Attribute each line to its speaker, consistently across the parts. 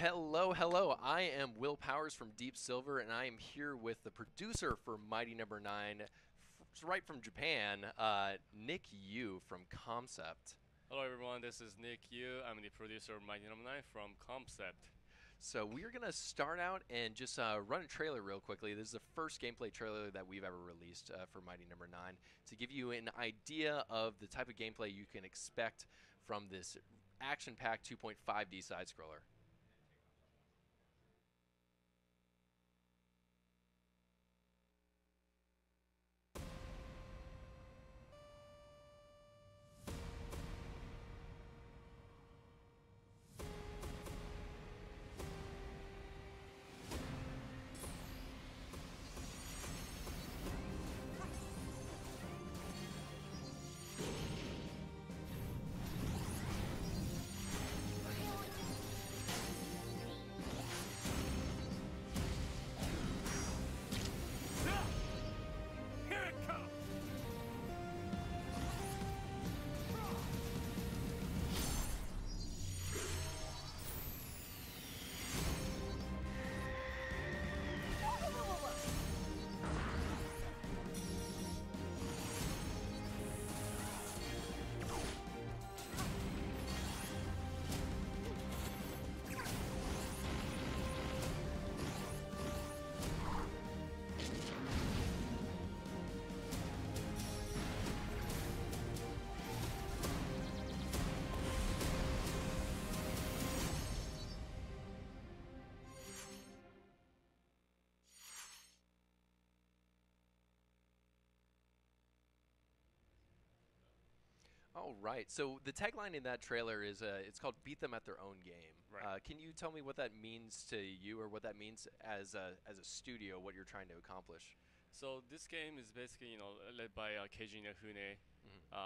Speaker 1: Hello, hello. I am Will Powers from Deep Silver, and I am here with the producer for Mighty No.9, right from Japan, Nick Yu from Concept.
Speaker 2: Hello everyone, this is Nick Yu. I'm the producer of Mighty No.9 from Concept.
Speaker 1: So we're going to start out and just run a trailer real quickly. This is the first gameplay trailer that we've ever released for Mighty No.9 to give you an idea of the type of gameplay you can expect from this action-packed 2.5D side-scroller. All right. So the tagline in that trailer is it's called "Beat Them at Their Own Game."
Speaker 2: Right.
Speaker 1: Can you tell me what that means to you, or what that means as a studio, what you're trying to accomplish?
Speaker 2: So this game is basically, led by Keiji Inafune.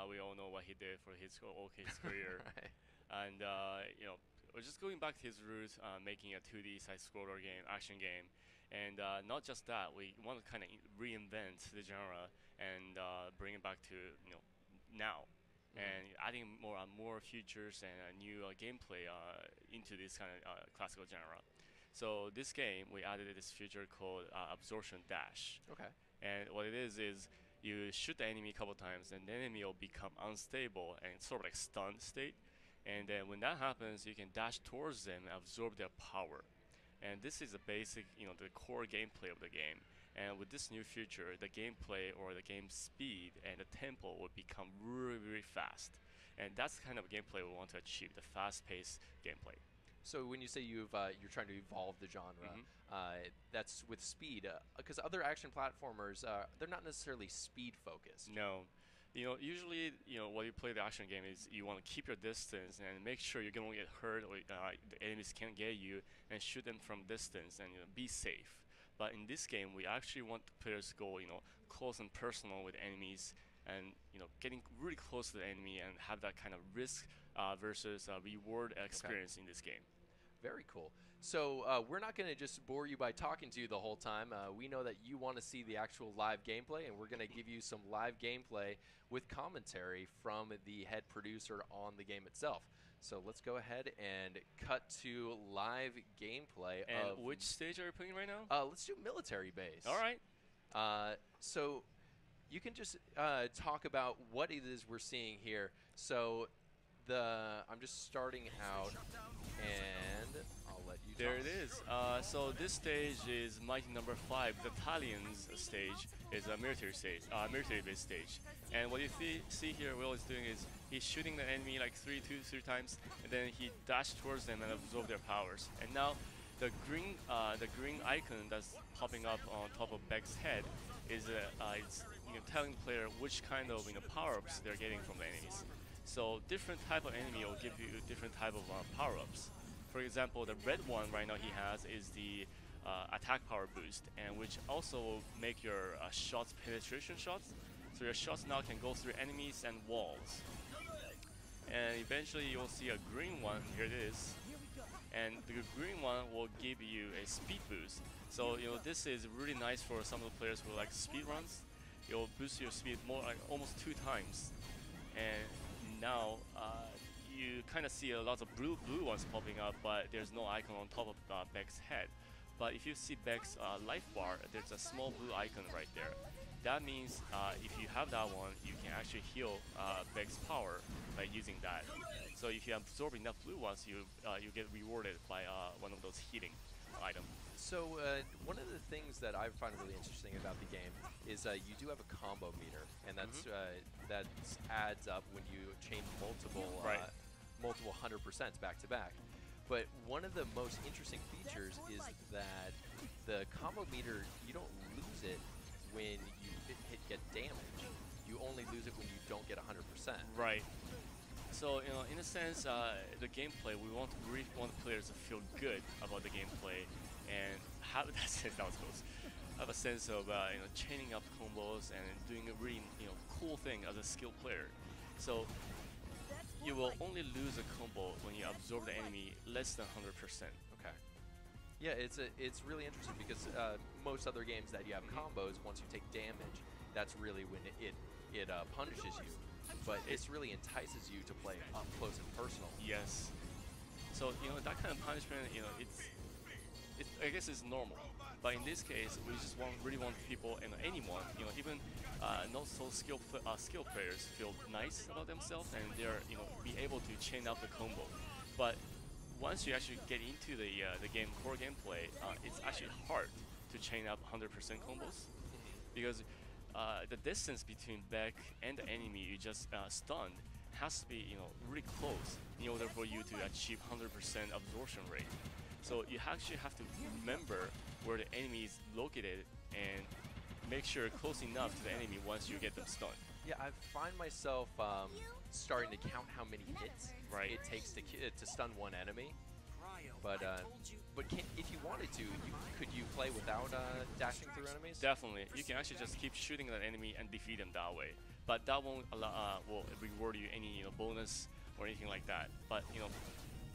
Speaker 2: We all know what he did for his career,
Speaker 1: Right.
Speaker 2: and we're just going back to his roots, making a 2D side-scroller game, action game, and not just that, we want to kind of reinvent the genre and bring it back to now. And adding more features and new gameplay into this kind of classical genre. So this game, we added this feature called Absorption Dash.
Speaker 1: Okay.
Speaker 2: And what it is you shoot the enemy a couple times, and the enemy will become unstable and sort of like stunned state. And then when that happens, you can dash towards them and absorb their power. And this is the basic, the core gameplay of the game. And with this new feature, the gameplay or the game speed and the tempo will become really, really fast. And that's the kind of gameplay we want to achieve, the fast-paced gameplay.
Speaker 1: So when you say you're trying to evolve the genre, that's with speed, because other action platformers they're not necessarily speed focused.
Speaker 2: No. Usually, when you play the action game is you want to keep your distance and make sure you don't get hurt or the enemies can't get you, and shoot them from distance and be safe. But in this game, we actually want the players to go, close and personal with enemies, and getting really close to the enemy and have that kind of risk versus reward experience in this game.
Speaker 1: Very cool. So we're not going to just bore you by talking to you the whole time. We know that you want to see the actual live gameplay, and we're going to give you some live gameplay with commentary from the head producer on the game itself. So let's go ahead and cut to live gameplay.
Speaker 2: And which stage are you playing right now?
Speaker 1: Let's do military base.
Speaker 2: All right.
Speaker 1: So you can just talk about what it is we're seeing here. So I'm just starting out, and I'll let you
Speaker 2: There
Speaker 1: talk.
Speaker 2: it is. So this stage is Mighty number 5. The Italian's stage is a military stage, military-based stage. And what you see here, Will is doing is he's shooting the enemy like three times, and then he dashed towards them and absorbed their powers. And now the green icon that's popping up on top of Beck's head is it's telling the player which kind of power-ups they're getting from the enemies. So different type of enemy will give you different type of power-ups. For example, the red one right now he has is the attack power boost, and which also will make your shots penetration shots. So your shots now can go through enemies and walls. And eventually you'll see a green one, here it is. And the green one will give you a speed boost. So this is really nice for some of the players who like speed runs. It'll boost your speed more, like almost 2 times. And now you kind of see a lot of blue ones popping up, but there's no icon on top of Beck's head. But if you see Beck's life bar, there's a small blue icon right there. That means if you have that one, you can actually heal Beck's power by using that. So if you absorb enough blue ones, you get rewarded by one of those healing items.
Speaker 1: So one of the things that I find really interesting about the game is you do have a combo meter, and that's that adds up when you chain multiple 100% back to back. But one of the most interesting features is that the combo meter, you don't lose it when you get damage. You only lose it when you don't get 100%.
Speaker 2: Right. So in a sense, the gameplay, we really want players to feel good about the gameplay and have that sense. That was close. Have a sense of chaining up combos and doing a really cool thing as a skilled player. So you will only lose a combo when you absorb the enemy less than 100%.
Speaker 1: Okay. Yeah, it's really interesting because most other games that you have combos, once you take damage, that's really when it punishes you. But this really entices you to play up close and personal.
Speaker 2: Yes. So that kind of punishment, I guess it's normal. But in this case, we just really want people and anyone, even not so skilled players, feel nice about themselves and they're be able to chain up the combo. But once you actually get into the core gameplay, it's actually hard to chain up 100% combos because the distance between Beck and the enemy you just stunned has to be really close in order for you to achieve 100% absorption rate. So you actually have to remember where the enemy is located and make sure close enough to the enemy once you get them stunned.
Speaker 1: Yeah, I find myself starting to count how many hits it takes to stun one enemy. But if you wanted to, could you play without dashing through enemies?
Speaker 2: Definitely. You can actually just keep shooting at enemy and defeat them that way. But that won't will reward you any bonus or anything like that. But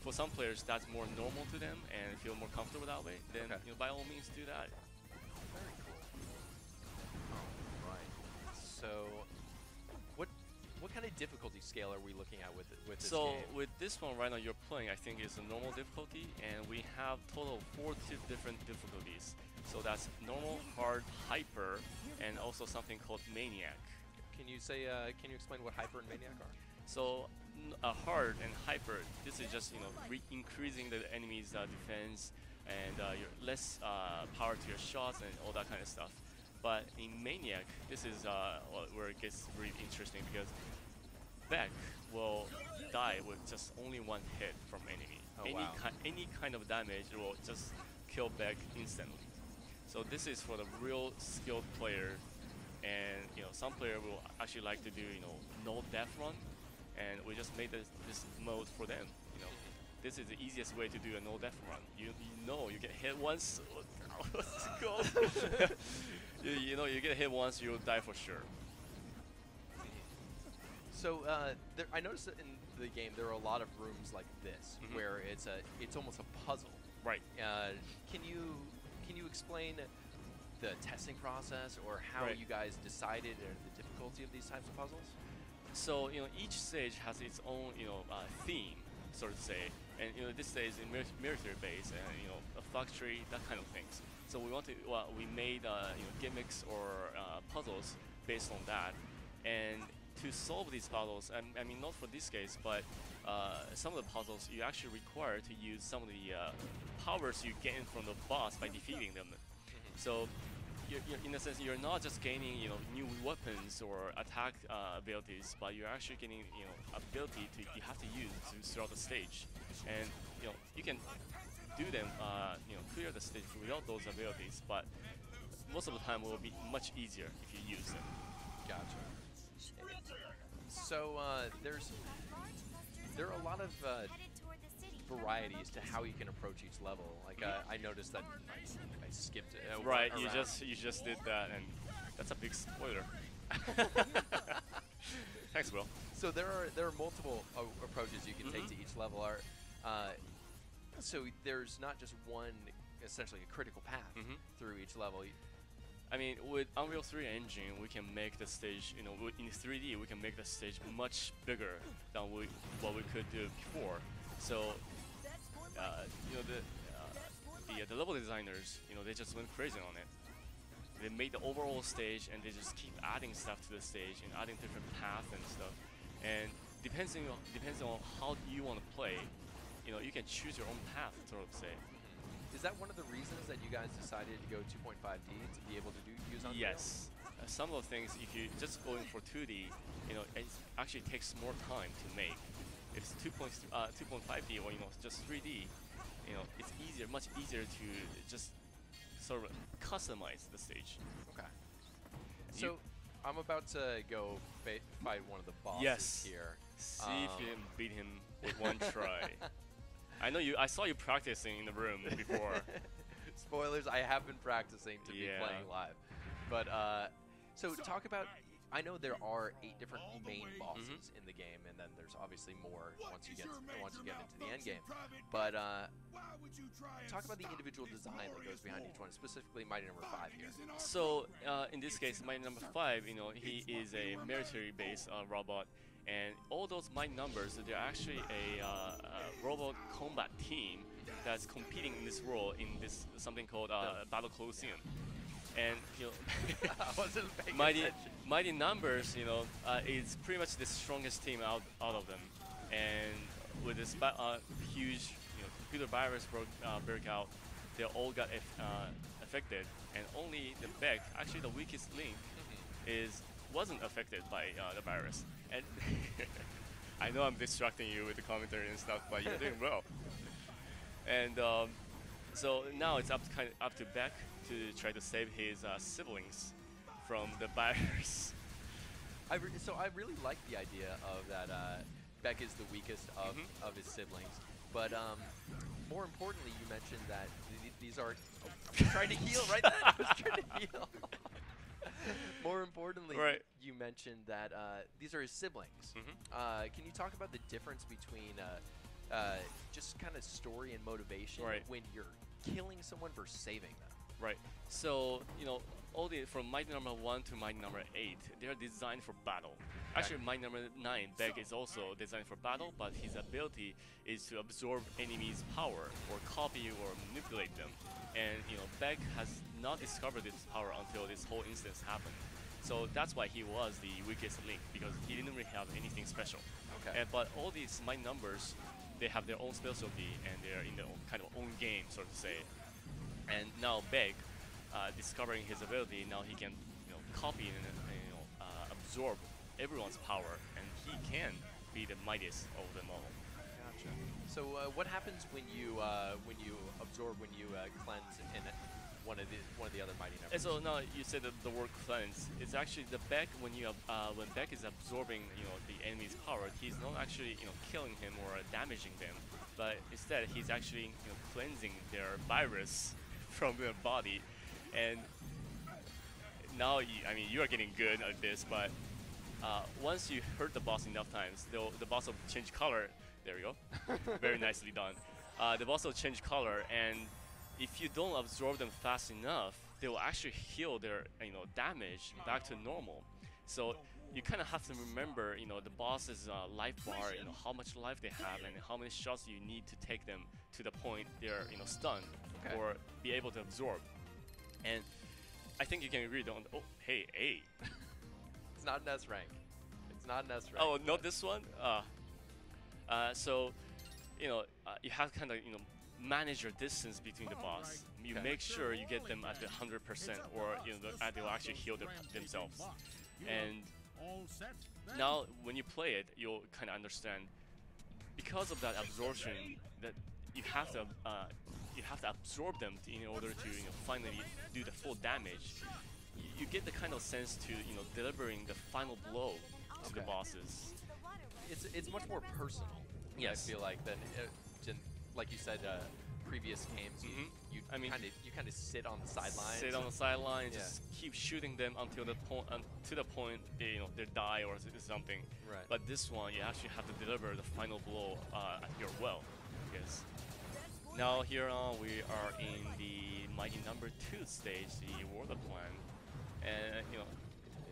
Speaker 2: for some players that's more normal to them and feel more comfortable that way. Then by all means do that.
Speaker 1: Very cool. All right. So what kind of difficulty scale are we looking at with this game?
Speaker 2: So with this one right now you're playing, I think it's a normal difficulty, and we have total 4 different difficulties. So that's normal, hard, hyper, and also something called maniac.
Speaker 1: Can you explain what hyper and maniac are?
Speaker 2: So hard and hyper, this is just increasing the enemy's defense and your less power to your shots and all that kind of stuff. But in Maniac, this is where it gets really interesting because Beck will die with just only one hit from enemy. Any kind of damage will just kill Beck instantly. So this is for the real skilled player, and some player will actually like to do no death run, and we just made this mode for them. This is the easiest way to do a no death run. You get hit once. Let's go. you get hit once, you'll die for sure.
Speaker 1: So I noticed that in the game there are a lot of rooms like this where it's almost a puzzle.
Speaker 2: Right.
Speaker 1: Can you explain the testing process or how you guys decided the difficulty of these types of puzzles?
Speaker 2: So each stage has its own theme, so to say, and this stage is military base and a factory, that kind of things. So we made gimmicks or puzzles based on that, and to solve these puzzles, I mean not for this case, but some of the puzzles you actually require to use some of the powers you gain from the boss by defeating them. So you're, in a sense, you're not just gaining new weapons or attack abilities, but you're actually getting ability you have to use throughout the stage, and you can do them clear the stage without those abilities, but most of the time it will be much easier if you use them.
Speaker 1: Gotcha. So there are a lot of varieties to how you can approach each level. Like I noticed that I skipped it.
Speaker 2: Right, you just did that, and that's a big spoiler. Thanks, Will.
Speaker 1: So there are multiple approaches you can take to each level. So there's not just one, essentially a critical path through each level.
Speaker 2: I mean, with Unreal 3 engine, we can make the stage, you know, in 3D, we can make the stage much bigger than what we could do before. So, you know, the level designers, you know, they just went crazy on it. They made the overall stage, and they just keep adding stuff to the stage and adding different paths and stuff. And depends on how you want to play, you know, you can choose your own path, sort of say.
Speaker 1: Is that one of the reasons that you guys decided to go 2.5D to be able to use Unreal?
Speaker 2: Yes. Some of the things, if you just going for 2D, you know, it actually takes more time to make. If it's 2.5D or, you know, just 3D, you know, it's easier, much easier to just sort of customize the stage.
Speaker 1: Okay. So I'm about to go fight one of the bosses here.
Speaker 2: See if you can beat him with one try. I know you. I saw you practicing in the room before.
Speaker 1: Spoilers, I have been practicing to be playing live. But, so talk about, I know there are 8 different main bosses in the game, and then there's obviously more once you get into the end game. But, talk about the individual design that goes behind each one, specifically Mighty No. 5 here.
Speaker 2: So, in this case, Mighty No. 5, you know, he is a military-based robot. And all those Mighty numbers, they're actually a robot combat team that's competing in this world in this something called Battle Coliseum. And you know,
Speaker 1: I wasn't paying attention.
Speaker 2: Mighty numbers, you know, is pretty much the strongest team out of them. And with this huge, you know, computer virus broke out, they all got affected. And only the Beck, actually the weakest link, wasn't affected by the virus. And I know I'm distracting you with the commentary and stuff, but you're doing well. And so now it's up to Beck to try to save his siblings from the virus.
Speaker 1: So I really like the idea of that Beck is the weakest of his siblings. But more importantly, you mentioned that these are trying to heal right then. I was trying to heal. More importantly, you mentioned that these are his siblings. Can you talk about the difference between just kind of story and motivation when you're killing someone versus saving them?
Speaker 2: Right. So, you know, from Mighty No. 1 to Mighty No. 8, they're designed for battle. Actually, Mighty No. 9, Beck is also designed for battle, but his ability is to absorb enemies' power or copy or manipulate them. And, you know, Beck has not discovered this power until this whole instance happened. So that's why he was the weakest link, because he didn't really have anything special.
Speaker 1: Okay.
Speaker 2: But all these Mighty numbers, they have their own specialty, and they're in their own kind of own game, so to say. And now Beck, discovering his ability, now he can, you know, copy and absorb everyone's power, and he can be the mightiest of them all.
Speaker 1: Gotcha. So what happens when you absorb, when you cleanse in one of the other Mighty numbers?
Speaker 2: And so now you said that the word cleanse. It's actually the Beck when Beck is absorbing, you know, the enemy's power. He's not actually, you know, killing him or damaging them, but instead he's actually, you know, cleansing their virus from their body. And now, I mean, you are getting good at this, but once you hurt the boss enough times, the boss will change color. There we go. Very nicely done. The boss will change color, and if you don't absorb them fast enough, they will actually heal their, you know, damage back to normal. So you kind of have to remember, you know, the boss's life bar, you know, how much life they have, and how many shots you need to take them to the point they're, you know, stunned or be able to absorb. And I think you can agree on. Oh, hey, A.
Speaker 1: It's not an S rank. It's not an S rank.
Speaker 2: Oh, not this one. So, you know, you have to kind of, you know, manage your distance between the boss. You make sure you get them at the 100%, or, you know, they'll actually heal themselves. And now, when you play it, you'll kind of understand, because of that absorption, that you have to absorb them in order to, you know, finally do the full damage. You get the kind of sense to, you know, delivering the final blow to the bosses.
Speaker 1: It's much more personal.
Speaker 2: Yes.
Speaker 1: I feel like than like you said, previous games. You kind of sit on the sidelines.
Speaker 2: Sit on the sideline and just keep shooting them until the point they, you know, they die or something.
Speaker 1: Right.
Speaker 2: But this one, you actually have to deliver the final blow at your will. Yes. Now here on, we are in the Mighty No. 2 stage, the World Plan. and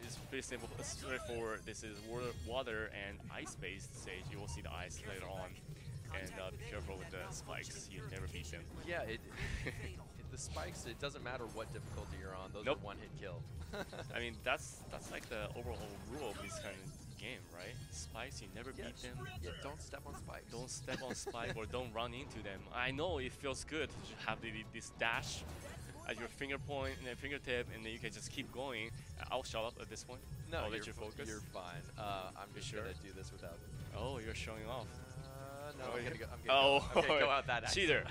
Speaker 2: it's pretty simple, straightforward. This is water and ice-based stage. You will see the ice later on, and be careful with the spikes. You never beat them.
Speaker 1: Yeah, the spikes. It doesn't matter what difficulty you're on; those
Speaker 2: Nope.
Speaker 1: are one-hit kill.
Speaker 2: I mean, that's like the overall rule of this kind of game, right? Spikes, you never beat them.
Speaker 1: Yeah, don't step on spikes.
Speaker 2: Don't step on spike or don't run into them. I know it feels good to have this dash at your fingertip, and then you can just keep going. I'll shut up at this point.
Speaker 1: No,
Speaker 2: I'll let you focus.
Speaker 1: You're fine. I'm just
Speaker 2: sure?
Speaker 1: gonna do this without.
Speaker 2: Oh, you're showing off.
Speaker 1: No,
Speaker 2: Oh,
Speaker 1: I'm
Speaker 2: yeah.
Speaker 1: gonna go. I'm gonna go out that axis.
Speaker 2: Cheater.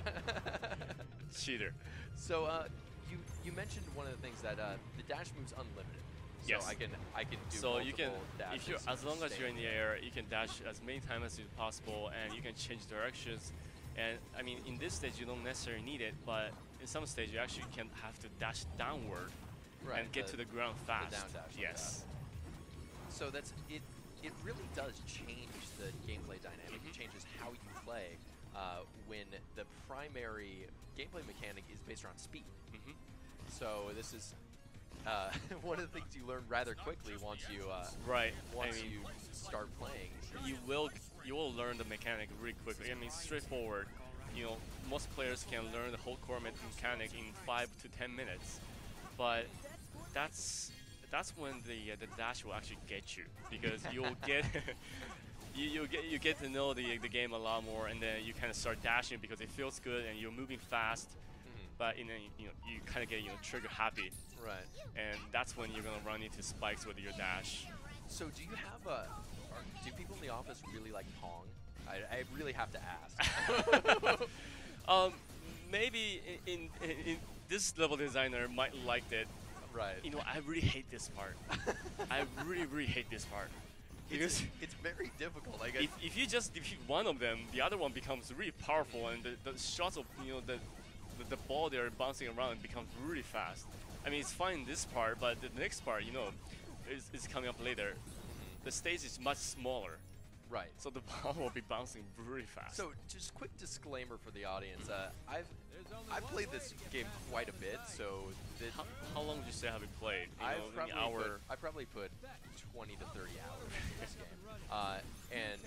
Speaker 2: Cheater.
Speaker 1: So you mentioned one of the things that the dash move's unlimited. So
Speaker 2: Yes.
Speaker 1: I can do
Speaker 2: So you can,
Speaker 1: dashes
Speaker 2: if you're, as long as you're in the
Speaker 1: sustainably.
Speaker 2: air, you can dash as many times as possible, and you can change directions. And I mean, in this stage, you don't necessarily need it, but in some stage, you actually can have to dash downward
Speaker 1: Right,
Speaker 2: and get to the ground fast.
Speaker 1: down dash like
Speaker 2: Yes.
Speaker 1: So that's it. It really does change the gameplay dynamic.
Speaker 2: Mhm.
Speaker 1: It changes how you play when the primary gameplay mechanic is based around speed.
Speaker 2: Hmm.
Speaker 1: So this is one of the things you learn rather quickly once you
Speaker 2: Right.
Speaker 1: once
Speaker 2: I mean,
Speaker 1: you start playing.
Speaker 2: you will learn the mechanic really quickly. I mean, straightforward. Most players can learn the whole core mechanic in 5 to 10 minutes, but that's when the dash will actually get you, because you'll get you get to know the game a lot more, and then you kind of start dashing because it feels good and you're moving fast. But you kind of get trigger happy,
Speaker 1: Right.
Speaker 2: and that's when you're gonna run into spikes with your dash.
Speaker 1: So do you have do people in the office really like Pong? I really have to ask.
Speaker 2: Maybe in this level designer might like it.
Speaker 1: Right.
Speaker 2: I really hate this part. I really hate this part. Because
Speaker 1: It's very difficult. Like
Speaker 2: if you just defeat one of them, the other one becomes really powerful, and the shots of the ball they're bouncing around becomes really fast. I mean, it's fine in this part, but the next part, is coming up later. The stage is much smaller,
Speaker 1: right.
Speaker 2: so the ball will be bouncing really fast.
Speaker 1: So just quick disclaimer for the audience. I've played this game quite a bit, so
Speaker 2: how long would you say have you played?
Speaker 1: I probably put 20 to 30 hours in this game, and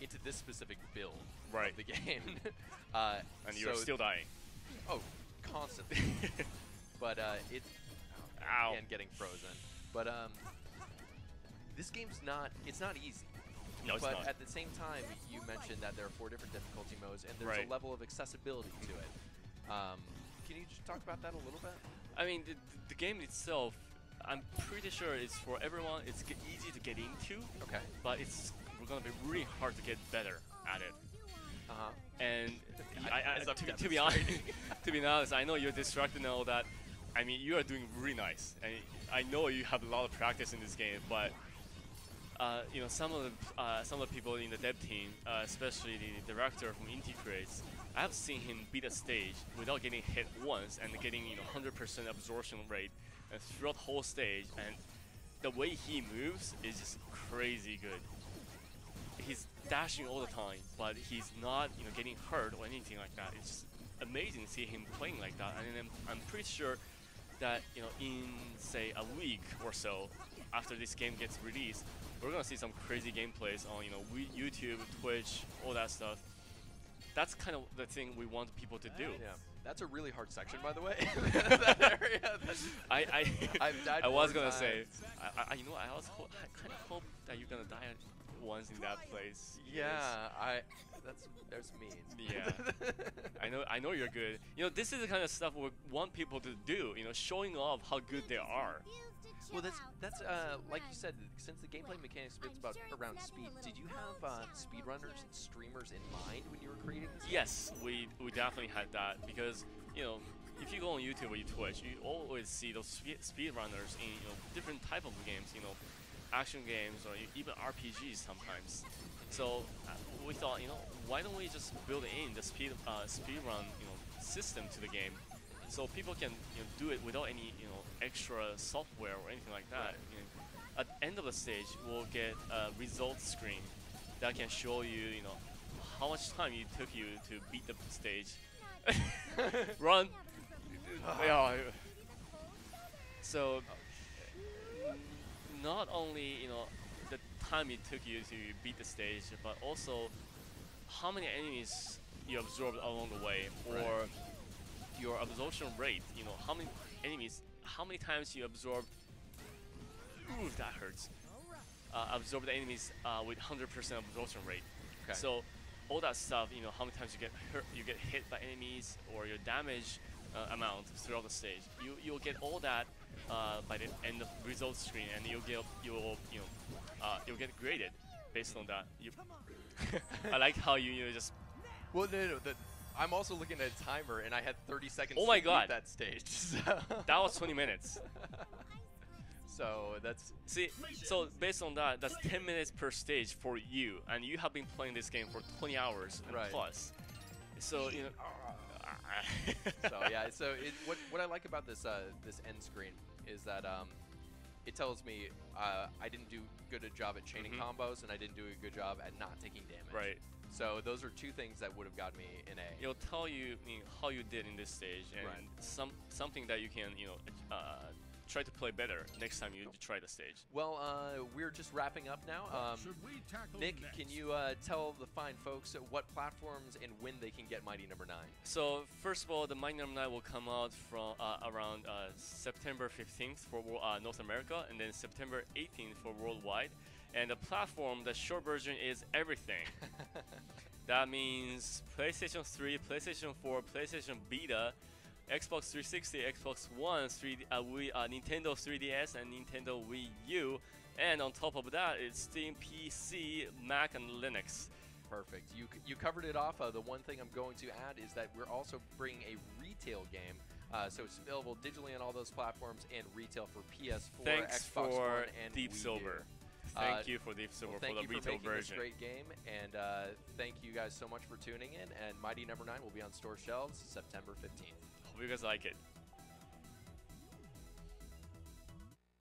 Speaker 1: into this specific build
Speaker 2: Right.
Speaker 1: of the game.
Speaker 2: And you're
Speaker 1: so-
Speaker 2: still dying.
Speaker 1: Oh, constantly. But
Speaker 2: Ow.
Speaker 1: and getting frozen. But this game's not easy.
Speaker 2: No, it's
Speaker 1: but
Speaker 2: not.
Speaker 1: at the same time, you mentioned that there are 4 different difficulty modes, and there's
Speaker 2: Right.
Speaker 1: a level of accessibility to it. Can you just talk about that a little bit?
Speaker 2: I mean, the game itself, I'm pretty sure it's for everyone. It's easy to get into,
Speaker 1: Okay.
Speaker 2: but it's gonna be really hard to get better at it.
Speaker 1: Uh-huh.
Speaker 2: And
Speaker 1: As I'm
Speaker 2: to be honest, to be honest, I know you're distracted and all that. I mean, you are doing really nice, and I know you have a lot of practice in this game. But some of the people in the dev team, especially the director from Inti Creates, I have seen him beat a stage without getting hit once and getting 100% absorption rate and throughout the whole stage. And the way he moves is just crazy good. He's dashing all the time, but he's not getting hurt or anything like that. It's just amazing to see him playing like that. And then I'm pretty sure that in say a week or so after this game gets released, we're gonna see some crazy gameplays on YouTube, Twitch, all that stuff. That's kind of the thing we want people to do.
Speaker 1: Yeah. That's a really hard section, by the way. That area. I've died
Speaker 2: I was
Speaker 1: more
Speaker 2: gonna say,
Speaker 1: times.
Speaker 2: I kind of hope that you're gonna die once in that place.
Speaker 1: Yeah, that's mean.
Speaker 2: Yeah. I know you're good. This is the kind of stuff we want people to do. Showing off how good they are.
Speaker 1: Well, that's like you said, since the gameplay mechanics is about around speed, did you have speedrunners and streamers in mind when you were creating this?
Speaker 2: Yes, we definitely had that, because if you go on YouTube or you Twitch, you always see those speedrunners in different type of games, action games or even RPGs sometimes. So we thought, why don't we just build in the speedrun system to the game, so people can do it without any extra software or anything like that. At the end of the stage, we'll get a results screen that can show you how much time it took you to beat the stage. Run. Yeah. So not only the time it took you to beat the stage, but also how many enemies you absorbed along the way, or your absorption rate. How many enemies, how many times you absorb. Ooh, that hurts. Absorb the enemies with 100% absorption rate.
Speaker 1: Okay.
Speaker 2: So all that stuff, how many times you get hurt, you get hit by enemies, or your damage amount throughout the stage. You'll get all that by the end of results screen, and you'll get graded based on that. I like how you just.
Speaker 1: Well, no. I'm also looking at a timer, and I had 30 seconds.
Speaker 2: Oh my
Speaker 1: to
Speaker 2: God.
Speaker 1: beat that stage. So.
Speaker 2: That was 20 minutes.
Speaker 1: So that's.
Speaker 2: See, so based on that, that's 10 minutes per stage for you, and you have been playing this game for 20 hours and plus. So
Speaker 1: So yeah, so what I like about this this end screen is that it tells me I didn't do good a job at chaining combos, and I didn't do a good job at not taking damage.
Speaker 2: Right.
Speaker 1: So those are two things that would have got me an A.
Speaker 2: It'll tell you how you did in this stage, and something that you can try to play better next time you try the stage.
Speaker 1: Well, we're just wrapping up now. Nick, can you tell the fine folks what platforms and when they can get Mighty No.9?
Speaker 2: So first of all, the Mighty No.9 will come out from around September 15th for North America, and then September 18th for worldwide. And the platform, the short version, is everything. That means PlayStation 3, PlayStation 4, PlayStation Vita, Xbox 360, Xbox One, Nintendo 3DS, and Nintendo Wii U. And on top of that, it's Steam, PC, Mac, and Linux.
Speaker 1: Perfect. You covered it off. The one thing I'm going to add is that we're also bringing a retail game. So it's available digitally on all those platforms and retail for PS4,
Speaker 2: Thanks
Speaker 1: Xbox
Speaker 2: for
Speaker 1: One, and
Speaker 2: Deep
Speaker 1: Wii
Speaker 2: Silver.
Speaker 1: U.
Speaker 2: Thank you for Deep Silver for the retail version.
Speaker 1: Thank you for making this great game, and thank you guys so much for tuning in. And Mighty No.9 will be on store shelves September 15th.
Speaker 2: Hope you guys like it.